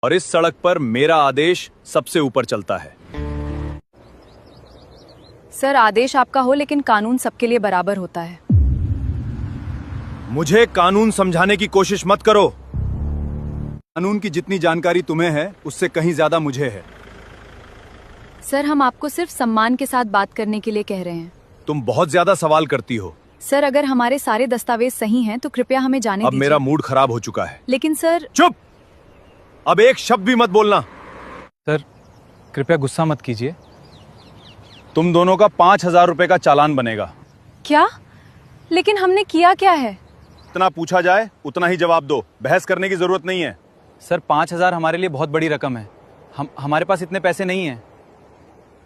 और इस सड़क पर मेरा आदेश सबसे ऊपर चलता है। सर, आदेश आपका हो लेकिन कानून सबके लिए बराबर होता है। मुझे कानून समझाने की कोशिश मत करो। कानून की जितनी जानकारी तुम्हें है उससे कहीं ज्यादा मुझे है। सर, हम आपको सिर्फ सम्मान के साथ बात करने के लिए कह रहे हैं। तुम बहुत ज्यादा सवाल करती हो। सर, अगर हमारे सारे दस्तावेज सही हैं तो कृपया हमें जाने अब दीजिए। मेरा मूड खराब हो चुका है। लेकिन सर। चुप! अब एक शब्द भी मत बोलना। सर, कृपया गुस्सा मत कीजिए। तुम दोनों का 5,000 रुपए का चालान बनेगा। क्या? लेकिन हमने किया क्या है? जितना पूछा जाए उतना ही जवाब दो। बहस करने की जरूरत नहीं है। सर, 5,000 हमारे लिए बहुत बड़ी रकम है। हमारे पास इतने पैसे नहीं हैं।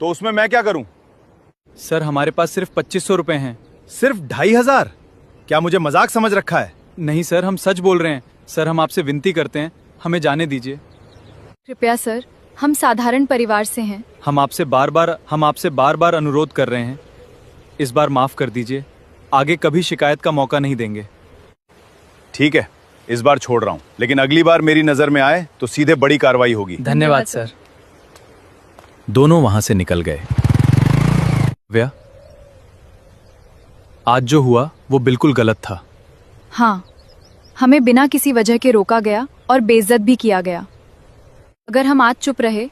तो उसमें मैं क्या करूं? सर, हमारे पास सिर्फ 2,500 रुपए हैं। सिर्फ 2,500? क्या मुझे मजाक समझ रखा है? नहीं सर, हम सच बोल रहे हैं। सर, हम आपसे विनती करते हैं, हमें जाने दीजिए। कृपया सर, हम साधारण परिवार से हैं। हम आपसे बार बार अनुरोध कर रहे हैं। इस बार माफ कर दीजिए। आगे कभी शिकायत का मौका नहीं देंगे। ठीक है, इस बार छोड़ रहा हूं, लेकिन अगली बार मेरी नजर में आए तो सीधे बड़ी कार्रवाई होगी। धन्यवाद सर। दोनों वहां से निकल गए। व्या, आज जो हुआ वो बिल्कुल गलत था। हाँ, हमें बिना किसी वजह के रोका गया और बेइज्जत भी किया गया। अगर हम आज चुप रहे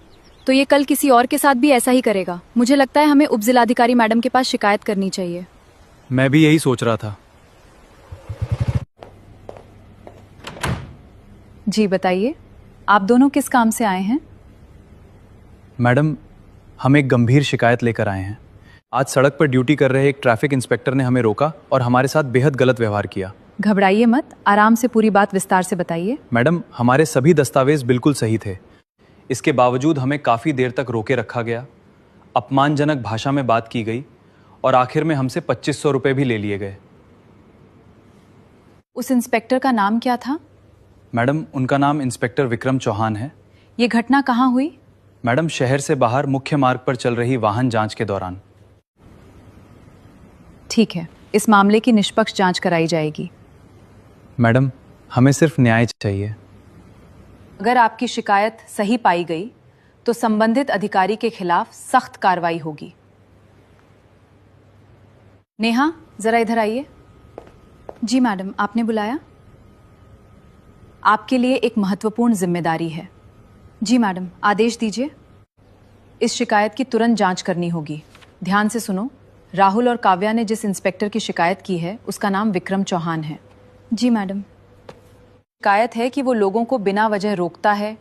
तो ये कल किसी और के साथ भी ऐसा ही करेगा। मुझे लगता है हमें उपजिलाधिकारी मैडम के पास शिकायत करनी चाहिए। मैं भी यही सोच रहा था। जी बताइए, आप दोनों किस काम से आए हैं? मैडम, हम एक गंभीर शिकायत लेकर आए हैं। आज सड़क पर ड्यूटी कर रहे एक ट्रैफिक इंस्पेक्टर ने हमें रोका और हमारे साथ बेहद गलत व्यवहार किया। घबराइए मत, आराम से पूरी बात विस्तार से बताइए। मैडम, हमारे सभी दस्तावेज बिल्कुल सही थे। इसके बावजूद हमें काफ़ी देर तक रोके रखा गया, अपमानजनक भाषा में बात की गई और आखिर में हमसे 2,500 रुपये भी ले लिए गए। उस इंस्पेक्टर का नाम क्या था? मैडम, उनका नाम इंस्पेक्टर विक्रम चौहान है। ये घटना कहाँ हुई? मैडम, शहर से बाहर मुख्य मार्ग पर चल रही वाहन जांच के दौरान। ठीक है, इस मामले की निष्पक्ष जांच कराई जाएगी। मैडम, हमें सिर्फ न्याय चाहिए। अगर आपकी शिकायत सही पाई गई तो संबंधित अधिकारी के खिलाफ सख्त कार्रवाई होगी। नेहा, जरा इधर आइए। जी मैडम, आपने बुलाया? आपके लिए एक महत्वपूर्ण जिम्मेदारी है। जी मैडम, आदेश दीजिए। इस शिकायत की तुरंत जांच करनी होगी। ध्यान से सुनो। राहुल और काव्या ने जिस इंस्पेक्टर की शिकायत की है उसका नाम विक्रम चौहान है। जी मैडम। शिकायत है कि वो लोगों को बिना वजह रोकता है,